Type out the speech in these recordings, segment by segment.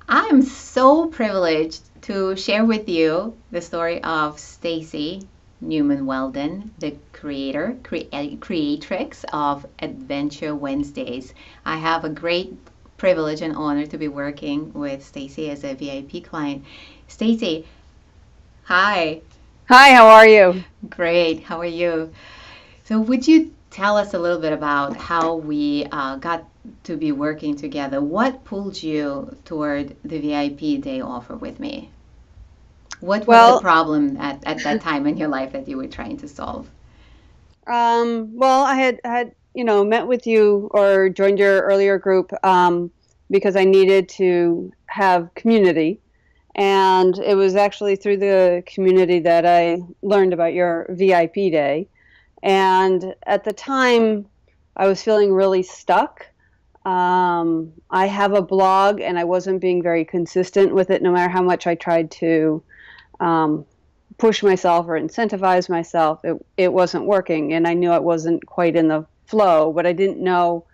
I'm so privileged to share with you the story of Stacey Newman Weldon, the creatrix of Adventure Wednesdays. I have a great privilege and honor to be working with Stacey as a VIP client. Stacey, hi. Hi, how are you? Great. How are you? So, would you tell us a little bit about how we got to be working together? What pulled you toward the VIP day offer with me? What was the Well, problem at that time in your life that you were trying to solve? I had met with you or joined your earlier group because I needed to have community, and it was actually through the community that I learned about your VIP day. And at the time, I was feeling really stuck. I have a blog, and I wasn't being very consistent with it, no matter how much I tried to um, push myself or incentivize myself. It wasn't working, and I knew I wasn't quite in the flow, but I didn't know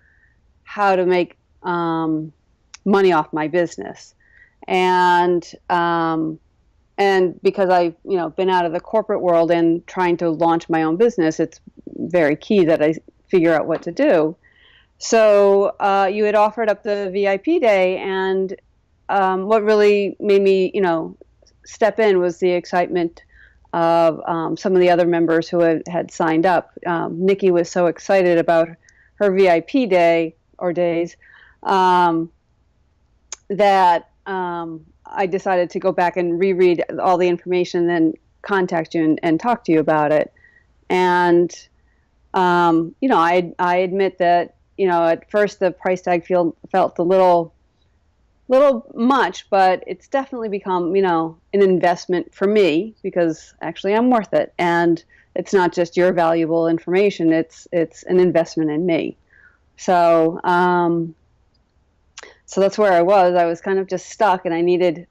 how to make money off my business. And and because I been out of the corporate world and trying to launch my own business, it's very key that I figure out what to do. So you had offered up the VIP day, and what really made me, step in was the excitement of some of the other members who had signed up. Nikki was so excited about her VIP day or days um, that I decided to go back and reread all the information and then contact you and talk to you about it. And I admit that at first the price tag felt a little much, but it's definitely become an investment for me because actually I'm worth it, and it's not just your valuable information; it's an investment in me. So so that's where I was. I was kind of just stuck, and I needed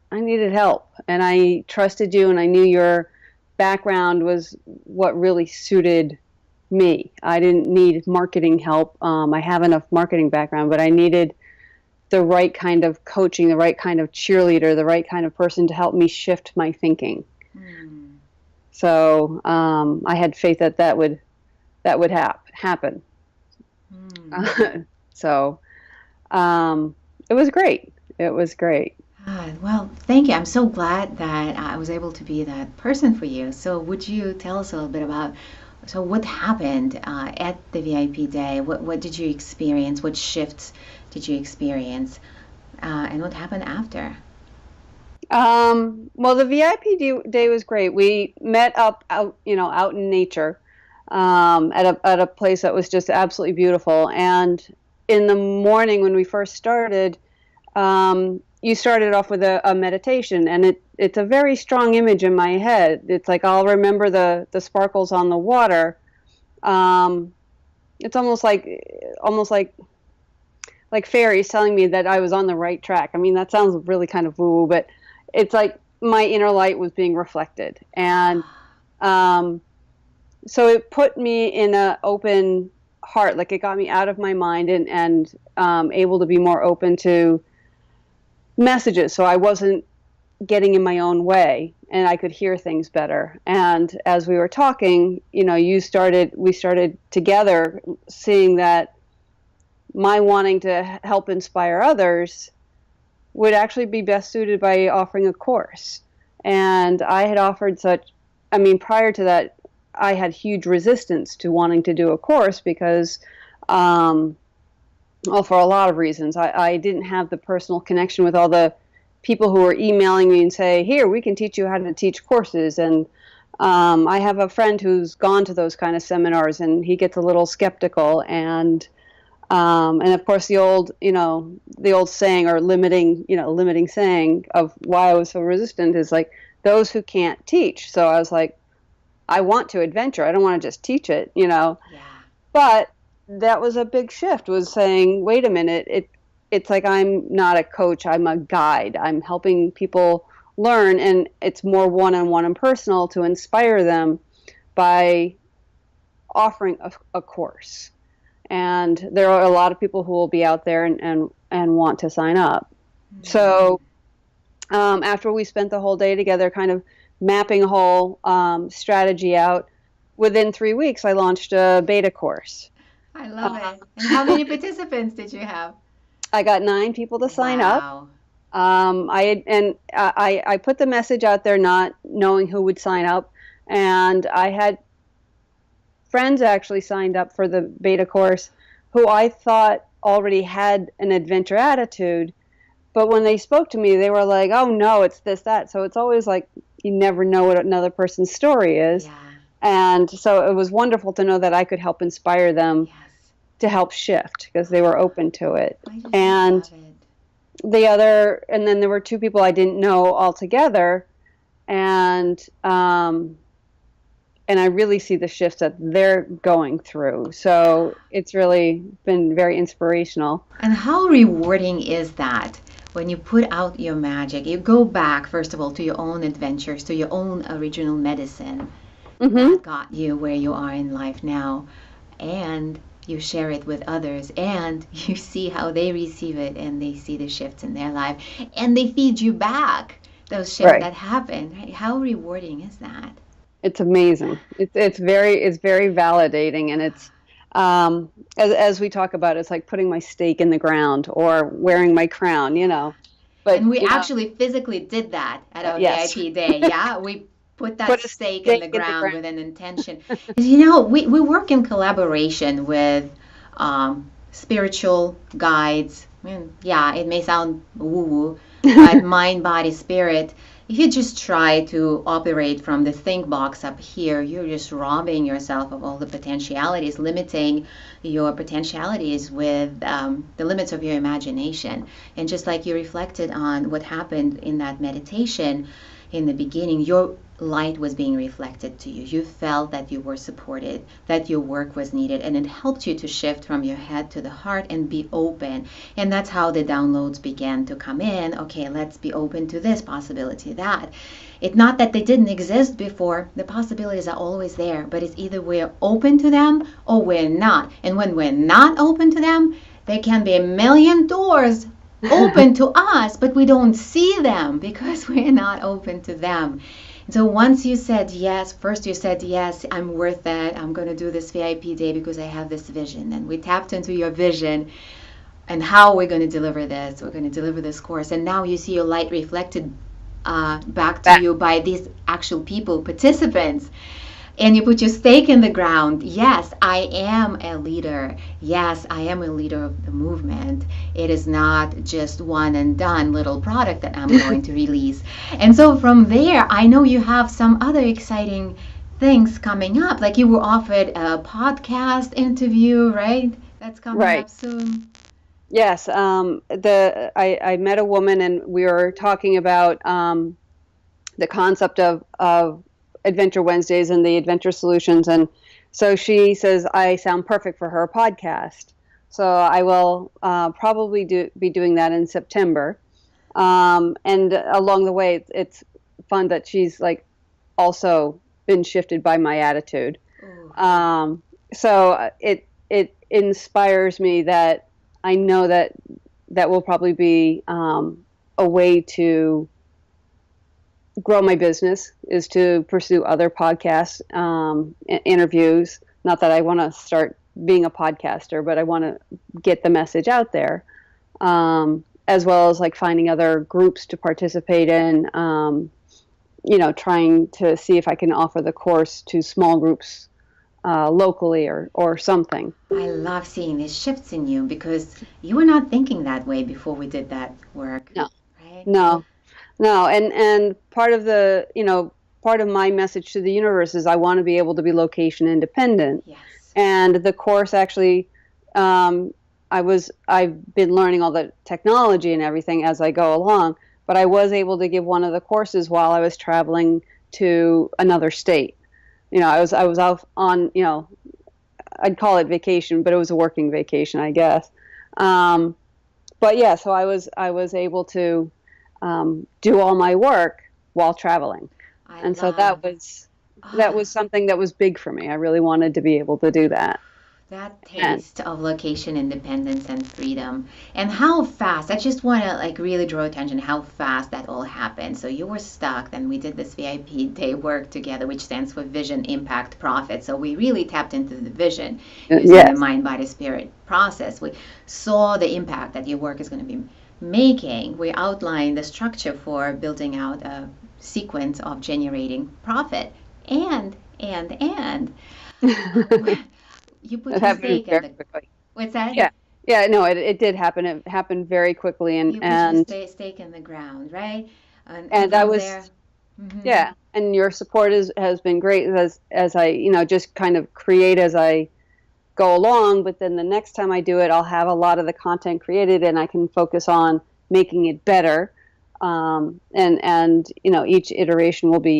help, and I trusted you, and I knew your background was what really suited me. I didn't need marketing help. I have enough marketing background, but I needed the right kind of coaching, the right kind of cheerleader, the right kind of person to help me shift my thinking. Hmm. So I had faith that that would happen. Hmm. So um, it was great. It was great. Well, thank you. I'm so glad that I was able to be that person for you. So, would you tell us a little bit about what happened at the VIP day? What did you experience? What shifts did you experience? And what happened after? Well, the VIP day was great. We met up out in nature, at a place that was just absolutely beautiful. And in the morning when we first started, you started off with a meditation, and it's a very strong image in my head. It's like I'll remember the sparkles on the water. Um, it's almost like fairies telling me that I was on the right track. I mean, that sounds really kind of woo woo, but it's like my inner light was being reflected, and um, so it put me in an open heart. Like it got me out of my mind and able to be more open to messages. So I wasn't getting in my own way, and I could hear things better. And as we were talking, we started together seeing that my wanting to help inspire others would actually be best suited by offering a course. And I had offered I mean, prior to that, I had huge resistance to wanting to do a course because, um, well, for a lot of reasons. I didn't have the personal connection with all the people who were emailing me and say, here, we can teach you how to teach courses. And I have a friend who's gone to those kind of seminars, and he gets a little skeptical. And of course, the old saying or limiting saying of why I was so resistant is like those who can't teach. So I was like, I want to adventure. I don't want to just teach it. Yeah. But that was a big shift. Was saying, wait a minute, it's like I'm not a coach. I'm a guide. I'm helping people learn, and it's more one-on-one and personal to inspire them by offering a course. And there are a lot of people who will be out there and want to sign up. Hmm. So After we spent the whole day together, kind of mapping a whole strategy out, within 3 weeks, I launched a beta course. I love it. And how many participants did you have? I got 9 people to sign up. Wow. I put the message out there, not knowing who would sign up, and I had friends actually signed up for the beta course who I thought already had an adventure attitude, but when they spoke to me, they were like, "Oh no, it's this, that." So it's always like you never know what another person's story is. Yeah. And so it was wonderful to know that I could help inspire them Yes. to help shift because they were open to it. I just And love it. and then there were 2 people I didn't know altogether. And, and I really see the shifts that they're going through. So it's really been very inspirational. And how rewarding is that when you put out your magic? You go back, first of all, to your own adventures, to your own original medicine Hmm. that got you where you are in life now, and you share it with others, and you see how they receive it, and they see the shifts in their life, and they feed you back those shifts Right. that happen. Right? How rewarding is that? It's amazing. It's very validating, and it's as we talk about, it's like putting my stake in the ground or wearing my crown, you know. But And we actually physically did that at our yes, VIP day. Yeah, we put that put a stake in the stake in the ground ground. with an intention. You know, we work in collaboration with spiritual guides. Yeah, it may sound woo woo, but mind, body, spirit. If you just try to operate from the think box up here, you're just robbing yourself of all the potentialities, limiting your potentialities with the limits of your imagination. And just like you reflected on what happened in that meditation in the beginning, your light was being reflected to you. You felt that you were supported, that your work was needed, and it helped you to shift from your head to the heart and be open. And that's how the downloads began to come in. Okay, let's be open to this possibility, that. It's not that they didn't exist before. The possibilities are always there, but it's either we're open to them or we're not. And when we're not open to them, there can be a million doors open to us, but we don't see them because we're not open to them. So once you said yes, first you said yes, I'm worth it. I'm going to do this VIP day because I have this vision. And we tapped into your vision and how we're going to deliver this. We're going to deliver this course. And now you see your light reflected back to That you by these actual people, participants, and you put your stake in the ground. Yes, I am a leader. Yes, I am a leader of the movement. It is not just one and done little product that I'm going to release. And so from there, I know you have some other exciting things coming up. Like you were offered a podcast interview, right? That's coming right. up soon. Yes. I met a woman and we were talking about the concept of Adventure Wednesdays and the Adventure Solutions. And so she says I sound perfect for her podcast. So I will probably be doing that in September. And along the way, it's fun that she's like also been shifted by my attitude. Ooh. So it inspires me that I know that that will probably be a way to grow my business is to pursue other podcast interviews. Not that I want to start being a podcaster, but I want to get the message out there, as well as like finding other groups to participate in. Trying to see if I can offer the course to small groups locally or something. I love seeing these shifts in you because you were not thinking that way before we did that work, No, right? no, no. And part of my message to the universe is I want to be able to be location independent. Yes. And the course actually, I've been learning all the technology and everything as I go along, but I was able to give one of the courses while I was traveling to another state. I was out on, I'd call it vacation, but it was a working vacation, I guess. Um, but yeah, so I was able to do all my work while traveling, I and so love. that was Ah, something that was big for me. I really wanted to be able to do that. That And taste of location independence and freedom, and how fast. I just want to like really draw attention how fast that all happened. So you were stuck, then we did this VIP day work together, which stands for Vision, Impact, Profit. So we really tapped into the vision using the yes, mind, body, spirit process. We saw the impact that your work is going to be making. We outlined the structure for building out a sequence of generating profit, and it you put your happened stake in very the, quickly. what's that? Yeah, yeah, no, it did happen. It happened very quickly, and You put your and stake in the ground, right? And and I from was there, hmm yeah, and your support has been great as I just kind of create as I go along. But then the next time I do it, I'll have a lot of the content created, and I can focus on making it better. And each iteration will be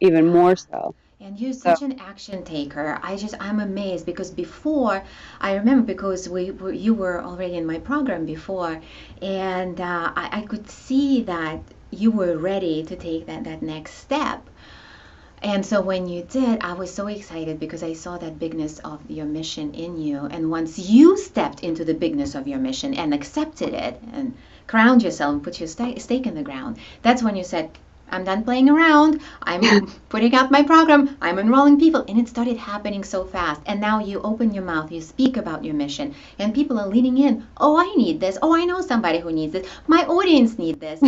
even more yeah. so. And you're So such an action taker. I'm amazed because before, I remember because you were already in my program before, and I could see that you were ready to take that next step. And so when you did, I was so excited because I saw that bigness of your mission in you. And once you stepped into the bigness of your mission and accepted it and ground yourself and put your stake in the ground, that's when you said, I'm done playing around. I'm putting out my program. I'm enrolling people. And it started happening so fast. And now you open your mouth, you speak about your mission, and people are leaning in. Oh, I need this. Oh, I know somebody who needs this. My audience needs this.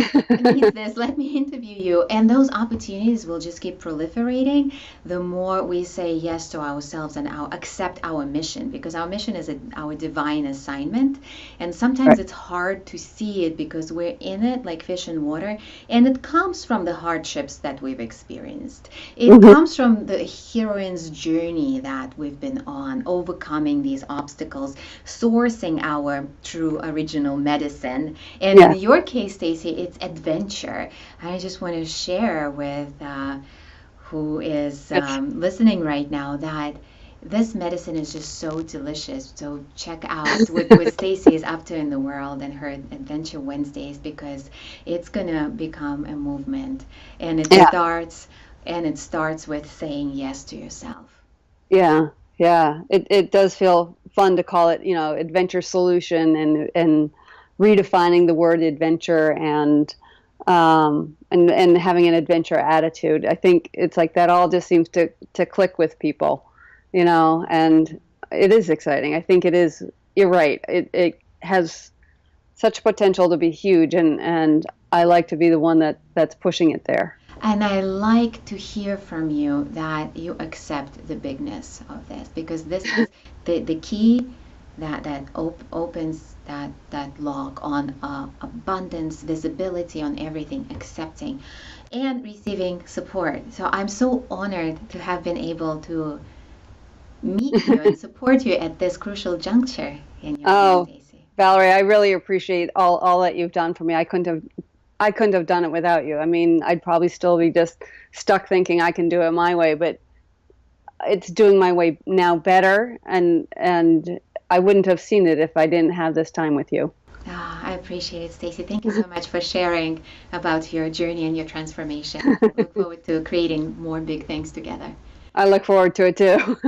Let me interview you. And those opportunities will just keep proliferating the more we say yes to ourselves and accept our mission, because our mission is our divine assignment. And sometimes right. it's hard to see it because we're in it like fish in water, and it comes from the hardships that we've experienced. It Mhm. comes from the heroine's journey that we've been on, overcoming these obstacles, sourcing our true original medicine. And in Yeah. your case, Stacey, it's adventure. I just want to share with who is It's, listening right now that this medicine is just so delicious. So check out what Stacey is up to in the world and her Adventure Wednesdays, because it's gonna become a movement, and yeah. it starts with saying yes to yourself. Yeah, yeah. It does feel fun to call it, adventure solution and redefining the word adventure and having an adventure attitude. I think it's like that all just seems to click with people, and it is exciting. I think it is, you're right. It has such potential to be huge, and I like to be the one that's pushing it there. And I like to hear from you that you accept the bigness of this, because this is the key that opens that lock on abundance, visibility on everything, accepting and receiving support. So I'm so honored to have been able to meet you and support you at this crucial juncture in your life, Oh, Stacey. Valerie, I really appreciate all that you've done for me. I couldn't have done it without you. I mean, I'd probably still be just stuck thinking I can do it my way, but it's doing my way now better, and I wouldn't have seen it if I didn't have this time with you. Ah, I appreciate it, Stacey. Thank you so much for sharing about your journey and your transformation. I look forward to creating more big things together. I look forward to it too.